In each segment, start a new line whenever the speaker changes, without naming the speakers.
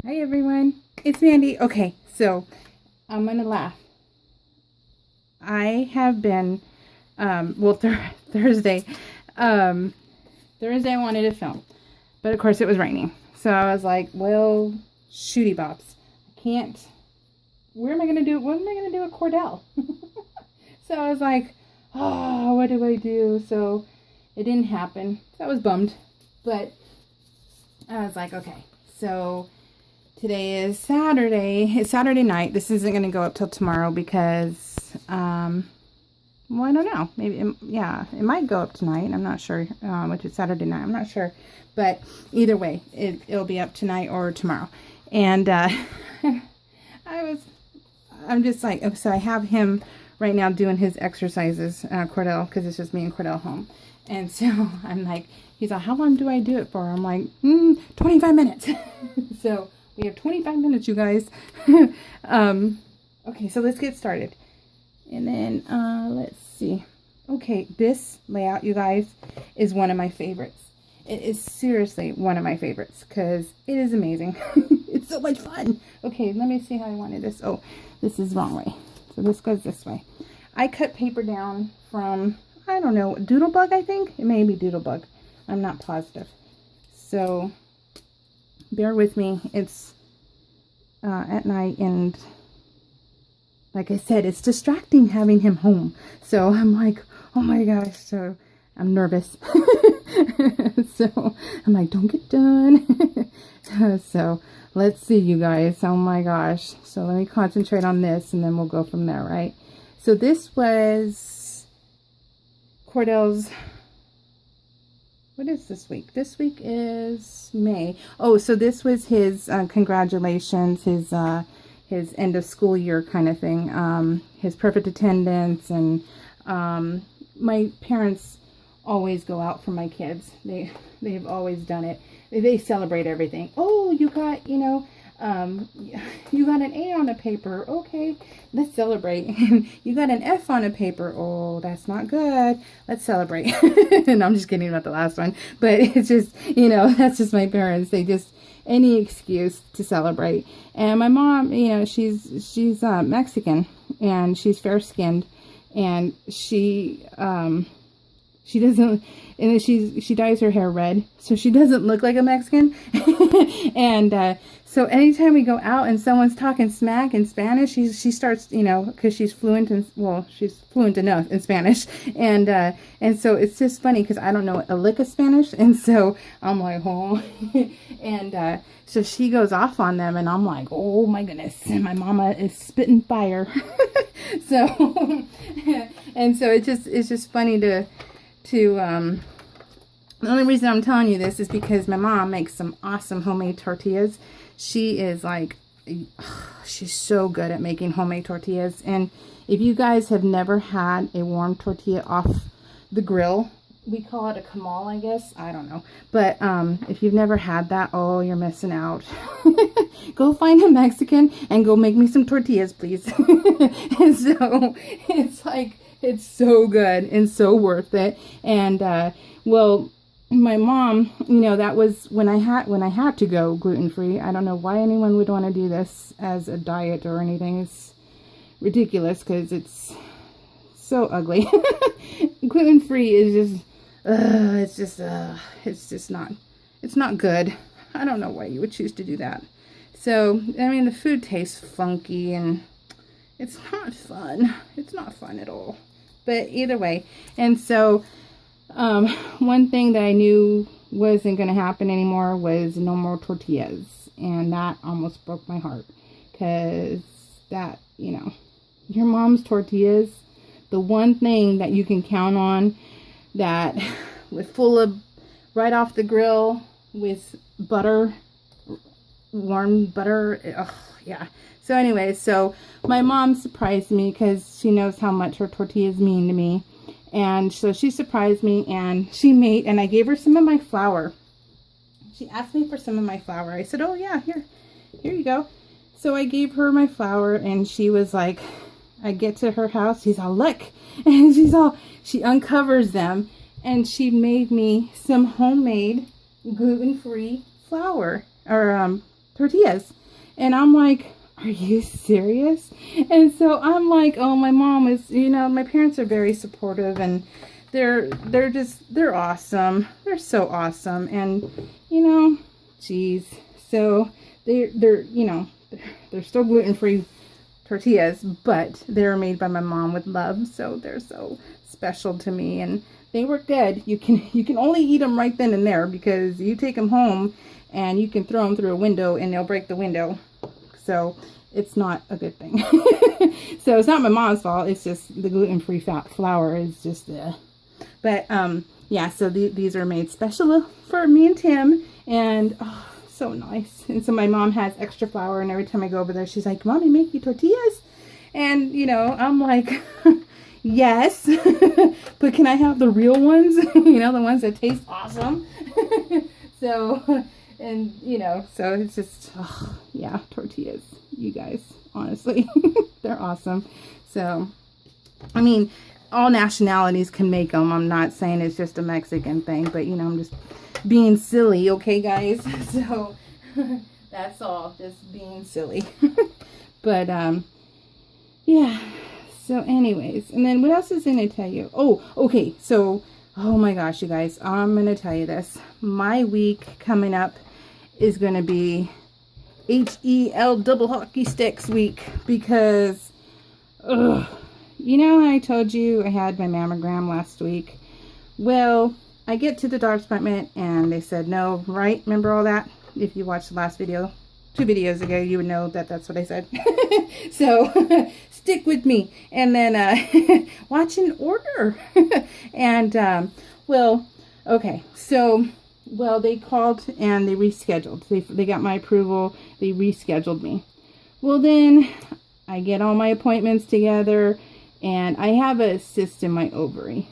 Hi everyone, it's Mandy. Okay, so I'm gonna laugh. I have been, Thursday, Thursday I wanted to film, but of course it was raining. So I was like, well, shooty bops. I can't, what am I gonna do with Cordell? So I was like, oh, what do I do? So it didn't happen. So I was bummed, but I was like, okay, so today is Saturday. It's Saturday night. This isn't going to go up till tomorrow because, well, I don't know. Maybe, it might go up tonight. I'm not sure, which is Saturday night. I'm not sure. But either way, it'll be up tonight or tomorrow. And I'm just like, so I have him right now doing his exercises, Cordell, because it's just me and Cordell home. And so I'm like, he's like, how long do I do it for? I'm like, 25 minutes. So we have 25 minutes, you guys. Okay, so let's get started. And then, let's see. Okay, this layout, you guys, is one of my favorites. It is seriously one of my favorites because it is amazing. It's so much fun. Okay, let me see how I wanted this. Oh, this is the wrong way. So this goes this way. I cut paper down from, I don't know, Doodlebug, I think? It may be Doodlebug. I'm not positive. So bear with me. It's at night, and like I said, it's distracting having him home. So I'm like, oh my gosh. So I'm nervous. So I'm like, don't get done. So let's see, you guys. Oh my gosh. So let me concentrate on this, and then we'll go from there, right? So this was Cordell's. What is this week? This week is May. Oh, so this was his congratulations, his end of school year kind of thing. His perfect attendance, and my parents always go out for my kids. They've always done it. They celebrate everything. Oh, you got, you got an A on a paper. Okay, let's celebrate. You got an F on a paper. Oh, that's not good. Let's celebrate. And I'm just kidding about the last one. But it's just, that's just my parents. They just, any excuse to celebrate. And my mom, she's Mexican, and she's fair-skinned, and she doesn't, and then she dyes her hair red, so she doesn't look like a Mexican. And so anytime we go out and someone's talking smack in Spanish, she starts, because she's fluent enough in Spanish, and so it's just funny because I don't know a lick of Spanish, and so I'm like, oh, and so she goes off on them, and I'm like, oh my goodness, and my mama is spitting fire. So and so it's just funny to the only reason I'm telling you this is because my mom makes some awesome homemade tortillas. She is like, she's so good at making homemade tortillas. And if you guys have never had a warm tortilla off the grill, we call it a comal, I guess. I don't know. But if you've never had that, oh, you're missing out. Go find a Mexican and go make me some tortillas, please. And so it's like, it's so good and so worth it. And well, my mom, that was when I had to go gluten-free. I don't know why anyone would want to do this as a diet or anything. It's ridiculous because it's so ugly. Gluten-free is just it's not good. I don't know why you would choose to do that. So, I mean, the food tastes funky, and it's not fun. It's not fun at all. But either way, and so one thing that I knew wasn't going to happen anymore was no more tortillas, and that almost broke my heart, because that, your mom's tortillas, the one thing that you can count on that with full of right off the grill with butter, warm butter. Oh, yeah. So anyway, so my mom surprised me because she knows how much her tortillas mean to me. And so she surprised me, and and I gave her some of my flour. She asked me for some of my flour. I said, oh yeah, here you go. So I gave her my flour, and she was like, I get to her house, she's all, look, and she uncovers them, and she made me some homemade gluten-free flour, or tortillas. And I'm like, are you serious? And so I'm like, oh, my mom is, my parents are very supportive, and they're awesome. They're so awesome. And, geez. So they're still gluten-free tortillas, but they're made by my mom with love. So they're so special to me, and they were good. You can only eat them right then and there, because you take them home and you can throw them through a window and they'll break the window. So it's not a good thing. So it's not my mom's fault. It's just the gluten-free flour is just but yeah, so these are made special for me and Tim, and oh, so nice. And so my mom has extra flour, and every time I go over there, she's like, Mommy, make you tortillas? And I'm like, yes, but can I have the real ones? The ones that taste awesome. So, and so it's just, oh, yeah, tortillas, you guys, honestly, they're awesome. So, I mean, all nationalities can make them. I'm not saying it's just a Mexican thing, but I'm just being silly, okay, guys? So that's all, just being silly. But yeah, so anyways, and then what else is going to tell you? Oh, okay, so oh my gosh, you guys, I'm going to tell you this. My week coming up is going to be HEL double hockey sticks week, because I told you I had my mammogram last week. Well, I get to the doctor's appointment and they said no, right? Remember all that? If you watched the last video, 2 videos ago, you would know that that's what I said. So stick with me, and then watch and order. And well, okay, so they called and they rescheduled. They got my approval. They rescheduled me. Well, then I get all my appointments together, and I have a cyst in my ovary.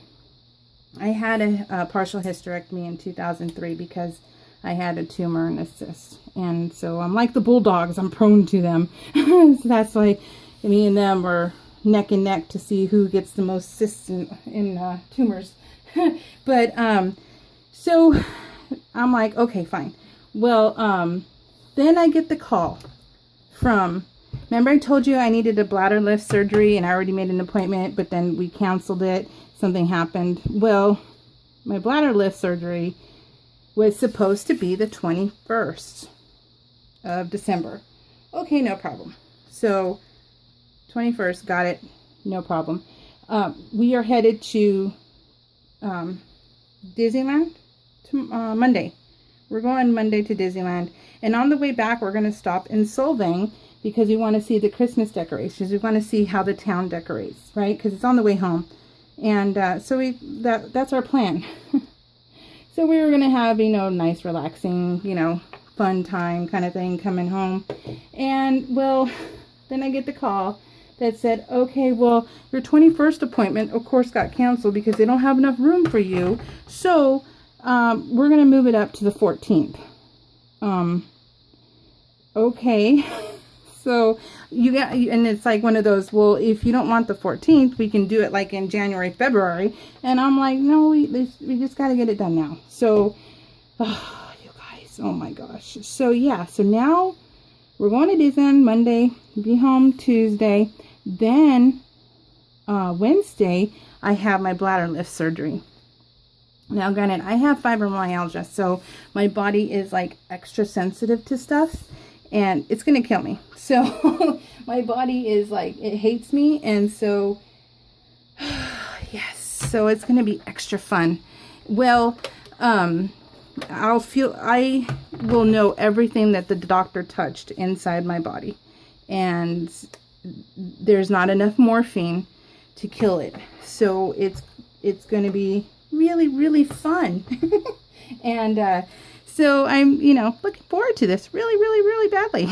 I had a partial hysterectomy in 2003 because I had a tumor and a cyst. And so I'm like the bulldogs. I'm prone to them. So that's why me and them were neck and neck to see who gets the most cysts in tumors. But so I'm like, okay, fine. Well, then I get the call from, remember I told you I needed a bladder lift surgery and I already made an appointment, but then we canceled it. Something happened. Well, my bladder lift surgery was supposed to be the 21st of December. Okay, no problem. So 21st, got it. No problem. We are headed to Disneyland Monday. We're going Monday to Disneyland. And on the way back, we're going to stop in Solvang because we want to see the Christmas decorations. We want to see how the town decorates, right? Because it's on the way home. And so that's our plan. So we were going to have, nice, relaxing, fun time kind of thing coming home. And, well, then I get the call that said, okay, well, your 21st appointment, of course, got canceled because they don't have enough room for you. So we're going to move it up to the 14th. Okay. So and it's like one of those, well, if you don't want the 14th, we can do it like in January, February. And I'm like, no, we just got to get it done now. So, you guys, oh my gosh. So yeah, so now we're going to Disneyland Monday, be home Tuesday. Then Wednesday, I have my bladder lift surgery. Now, granted, I have fibromyalgia, so my body is like extra sensitive to stuff. And it's going to kill me. So my body is like, it hates me. And so, yes. So it's going to be extra fun. Well, I will know everything that the doctor touched inside my body. And there's not enough morphine to kill it. So it's going to be really, really fun. And, so I'm, looking forward to this really, really, really badly.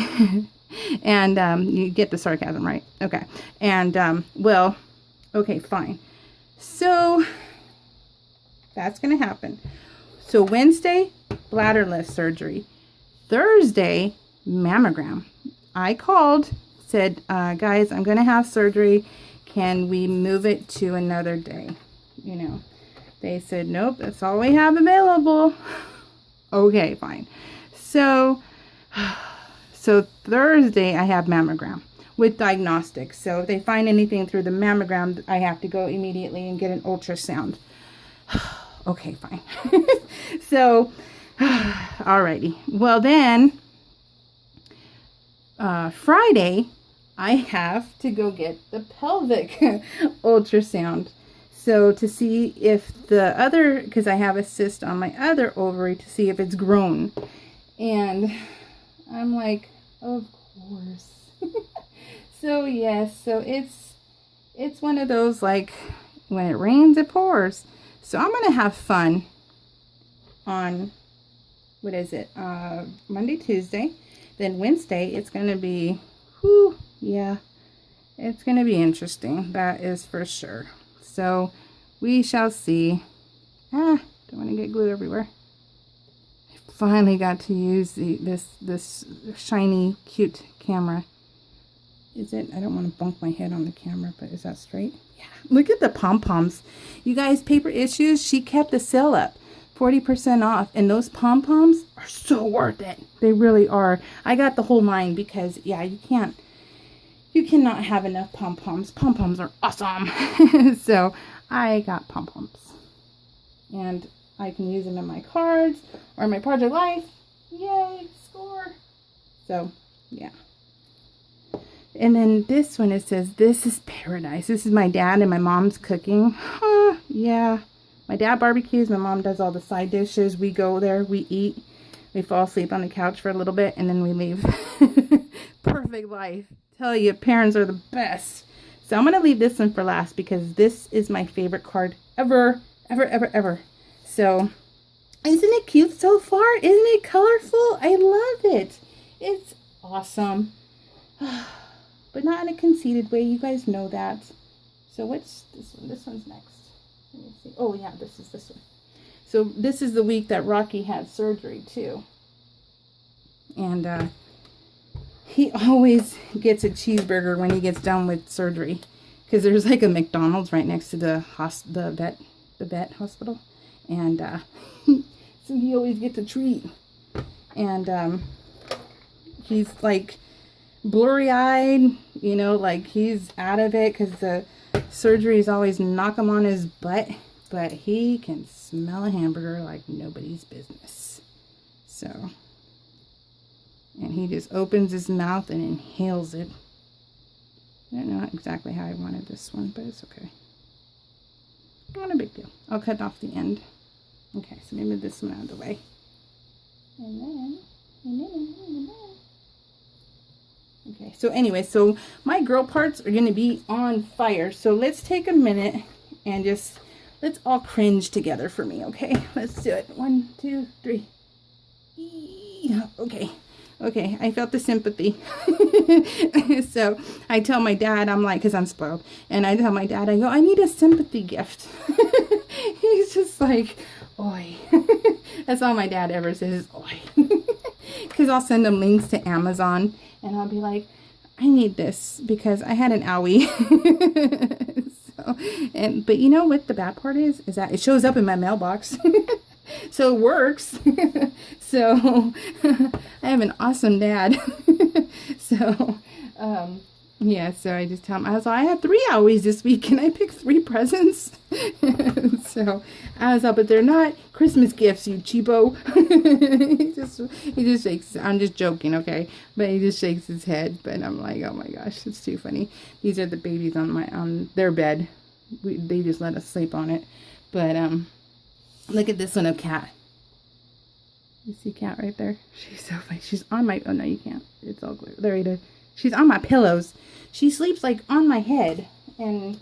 And you get the sarcasm, right? Okay. And, well, okay, fine. So that's going to happen. So Wednesday, bladder lift surgery. Thursday, mammogram. I called, said, guys, I'm going to have surgery. Can we move it to another day? They said, nope, that's all we have available. Okay, fine. So So Thursday I have mammogram with diagnostics. So if they find anything through the mammogram, I have to go immediately and get an ultrasound. Okay, fine. So, alrighty. Well then, Friday, I have to go get the pelvic ultrasound. So to see if the other, because I have a cyst on my other ovary, to see if it's grown. And I'm like, of course. So yes, so it's one of those, like, when it rains, it pours. So I'm going to have fun on, what is it, Monday, Tuesday. Then Wednesday, it's going to be, whew, yeah, it's going to be interesting. That is for sure. So we shall see. Don't want to get glue everywhere. I finally got to use this shiny, cute camera. Is it? I don't want to bump my head on the camera, but is that straight? Yeah. Look at the pom-poms. You guys, Paper Issues, she kept the sale up. 40% off, and those pom-poms are so worth it. They really are. I got the whole line because, yeah, you cannot have enough pom-poms. Pom-poms are awesome. So I got pom-poms, and I can use them in my cards or my project life. Yay, score. So yeah. And then this one, it says, this is paradise. This is my dad and my mom's cooking. Yeah. My dad barbecues, my mom does all the side dishes. We go there, we eat, we fall asleep on the couch for a little bit, and then we leave. Perfect life. Tell you, parents are the best. So I'm going to leave this one for last because this is my favorite card ever, ever, ever, ever. So, isn't it cute so far? Isn't it colorful? I love it. It's awesome. But not in a conceited way. You guys know that. So what's this one? This one's next. Let me see. Oh, yeah, this is this one. So this is the week that Rocky had surgery, too. And he always gets a cheeseburger when he gets done with surgery. Because there's like a McDonald's right next to the vet hospital. And so he always gets a treat. And he's like blurry-eyed, you know, like he's out of it because the surgeries always knock him on his butt, but he can smell a hamburger like nobody's business. So, and he just opens his mouth and inhales it. Not exactly how I wanted this one, but it's okay. Not a big deal. I'll cut off the end. Okay, so maybe this one out of the way. And then. Okay, so anyway, so my girl parts are going to be on fire. So let's take a minute and just, let's all cringe together for me, okay? Let's do it. 1, 2, 3. Okay. Okay, I felt the sympathy. So I tell my dad, I'm like, because I'm spoiled. And I tell my dad, I go, I need a sympathy gift. He's just like, oi. That's all my dad ever says, oi. Because I'll send them links to Amazon. And I'll be like, I need this because I had an owie. But you know what the bad part is that it shows up in my mailbox. So it works. So I have an awesome dad. So yeah, so I just tell him, I had 3 owies this week. Can I pick 3 presents? So I was like, but they're not Christmas gifts, you cheapo. he just shakes. I'm just joking, okay? But he just shakes his head. But I'm like, oh my gosh, it's too funny. These are the babies on their bed. They just let us sleep on it. But look at this one of Cat. You see Cat right there? She's so funny. She's on my, oh no, you can't. It's all clear. There it is. She's on my pillows. She sleeps like on my head. And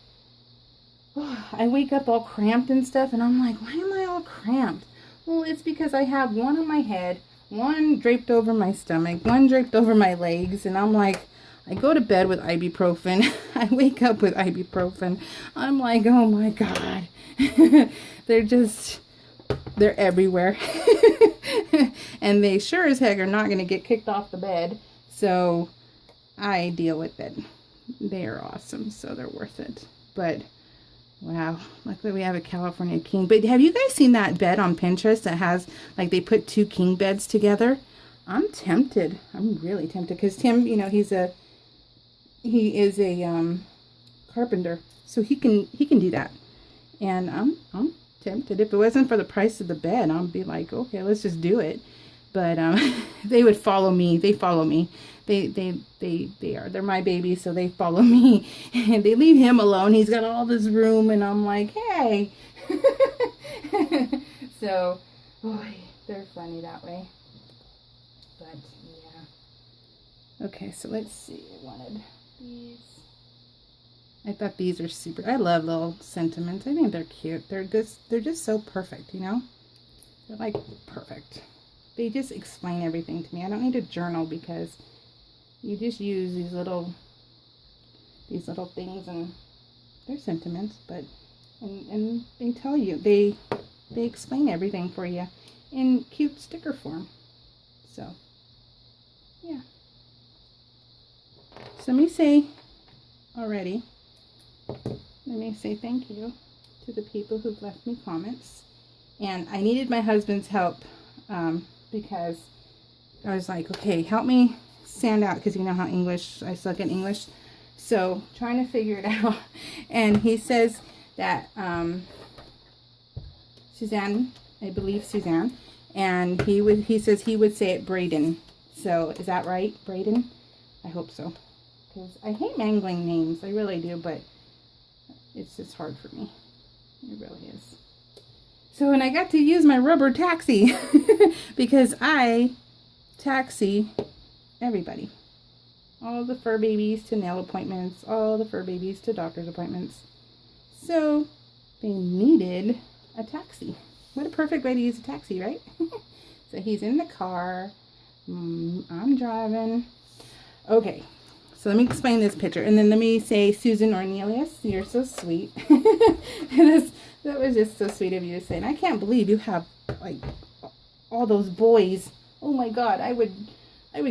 I wake up all cramped and stuff. And I'm like, why am I all cramped? Well, it's because I have one on my head, one draped over my stomach, one draped over my legs. And I'm like, I go to bed with ibuprofen. I wake up with ibuprofen. I'm like, oh my God. They're everywhere. And they sure as heck are not going to get kicked off the bed. So I deal with it. They are awesome. So they're worth it. But wow, luckily we have a California king. But have you guys seen that bed on Pinterest that has, like, they put 2 king beds together? I'm tempted. I'm really tempted because Tim, you know, he is a carpenter, so he can do that. And I'm tempted. If it wasn't for the price of the bed, I'd be like, okay, let's just do it. But they would follow me. They follow me. They're my babies, so they follow me. And they leave him alone. He's got all this room, and I'm like, hey. So, boy, they're funny that way. But yeah. Okay, so let's see. I wanted these. I thought these are super. I love little sentiments. I think they're cute. They're just so perfect, you know? They're like perfect. They just explain everything to me. I don't need a journal because you just use these little things and they're sentiments, but and they tell you, they explain everything for you in cute sticker form. So, yeah. So let me say thank you to the people who've left me comments. And I needed my husband's help because I was like, okay, help me stand out, because you know how I suck at English. So trying to figure it out. And he says that Suzanne, I believe Suzanne, and he says he would say it Braden. So is that right, Braden? I hope so, because I hate mangling names. I really do, but it's just hard for me. It really is. So when I got to use my rubber taxi, because I taxi everybody. All the fur babies to nail appointments, all the fur babies to doctor's appointments. So they needed a taxi. What a perfect way to use a taxi, right? So he's in the car. I'm driving. Okay, so let me explain this picture. And then let me say, Susan Ornelius, you're so sweet. That was just so sweet of you to say. And I can't believe you have, like, all those boys. Oh, my God. I would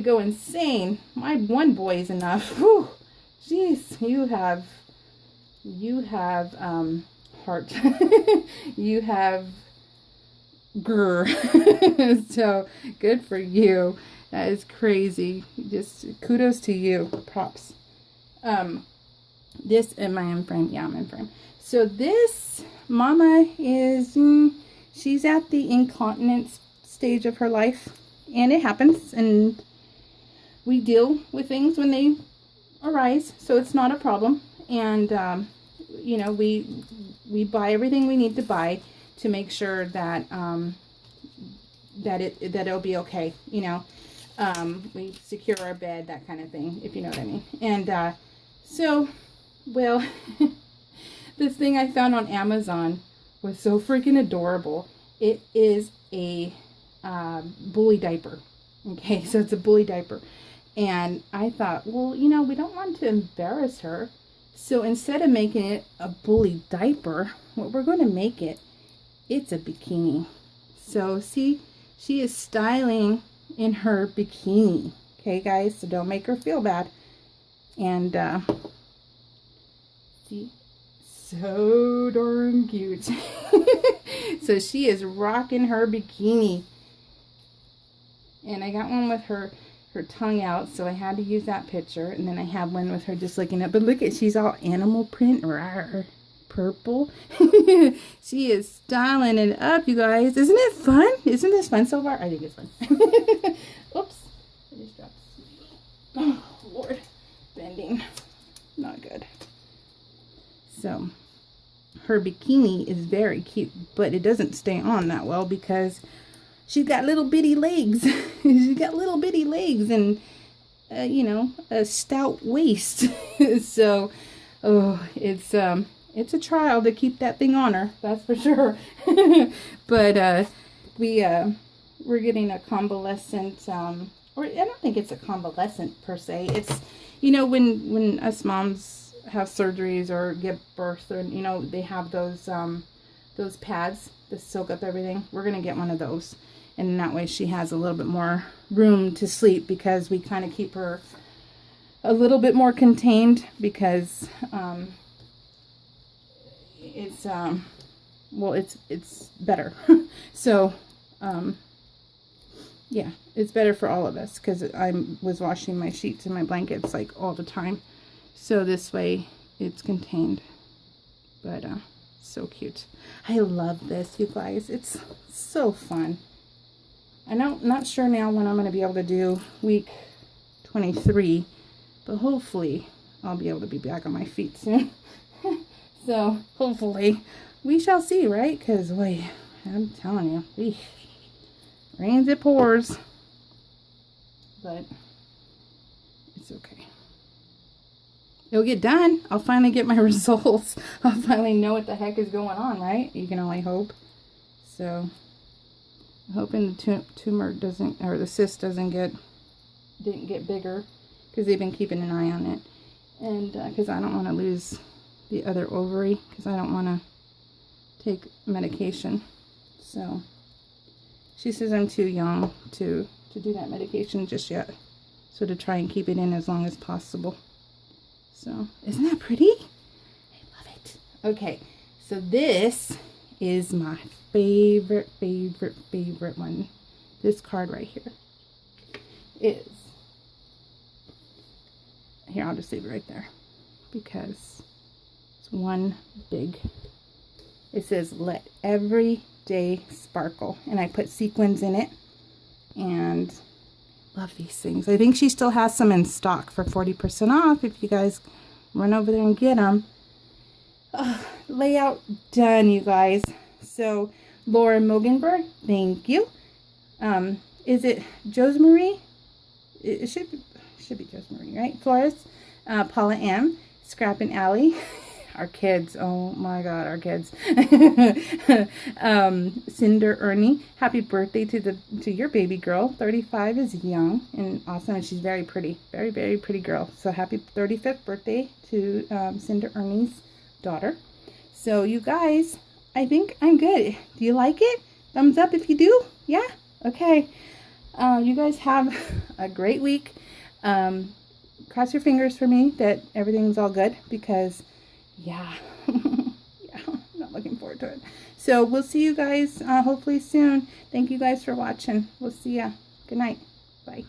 go insane. My one boy is enough. Whew. Jeez, you have heart. You have grr. So good for you. That is crazy. Just kudos to you. Props. This, am I in frame? Yeah, I'm in frame. So this mama is, she's at the incontinence stage of her life. And it happens. And we deal with things when they arise. So it's not a problem. And, you know, we buy everything we need to buy to make sure that, that it'll be okay, you know. We secure our bed, that kind of thing, if you know what I mean. And so, well, this thing I found on Amazon was so freaking adorable. It is a bully diaper. Okay, so it's a bully diaper. And I thought, well, you know, we don't want to embarrass her. So instead of making it a bully diaper, what we're going to make it, it's a bikini. So see, she is styling in her bikini. Okay, guys, so don't make her feel bad. And see, so darn cute. So she is rocking her bikini. And I got one with her tongue out, so I had to use that picture. And then I have one with her just looking up. But look at, she's all animal print, rawr, purple. She is styling it up, you guys. Isn't it fun? Isn't this fun so far? I think it's fun. Oops. I just dropped. Oh, Lord. Bending. Not good. So, her bikini is very cute, but it doesn't stay on that well because she's got little bitty legs. She's got little bitty legs and, you know, a stout waist. So, oh, it's a trial to keep that thing on her. That's for sure. But we're getting a convalescent, or I don't think it's a convalescent per se. It's, you know, when us moms have surgeries or give birth, or, you know, they have those pads to soak up everything. We're going to get one of those. And that way she has a little bit more room to sleep, because we kind of keep her a little bit more contained, because it's well, it's better. So Yeah, it's better for all of us because I was washing my sheets and my blankets like all the time. So this way it's contained. But so cute. I love this, you guys. It's so fun. I'm not sure now when I'm going to be able to do week 23, but hopefully I'll be able to be back on my feet soon. So hopefully we shall see, right? Because wait, I'm telling you, eesh, rains it pours, but it's okay. It'll get done. I'll finally get my results. I'll finally know what the heck is going on, right? You can only hope. So I'm hoping the tumor doesn't, or the cyst didn't get bigger, because they've been keeping an eye on it. And because I don't want to lose the other ovary, because I don't want to take medication. So she says I'm too young to do that medication just yet. So to try and keep it in as long as possible. So isn't that pretty? I love it. Okay, so this is my favorite one. This card right here is, here, I'll just leave it right there because it's one big, it says let every day sparkle, and I put sequins in it, and love these things. I think she still has some in stock for 40% off if you guys run over there and get them. Layout done, you guys. So Laura Mogenberg, thank you. Is it Josemarie? It should be Josemarie, right? Flores, Paula M, Scrap and Alley. Our kids, oh my god, our kids. Cinder Ernie, happy birthday to your baby girl. 35 is young and awesome, and she's very pretty, very pretty girl. So happy 35th birthday to Cinder Ernie's daughter. So you guys, I think I'm good. Do you like it? Thumbs up if you do. Yeah. Okay. You guys have a great week. Cross your fingers for me that everything's all good, because yeah, yeah, I'm not looking forward to it. So we'll see you guys hopefully soon. Thank you guys for watching. We'll see ya. Good night. Bye.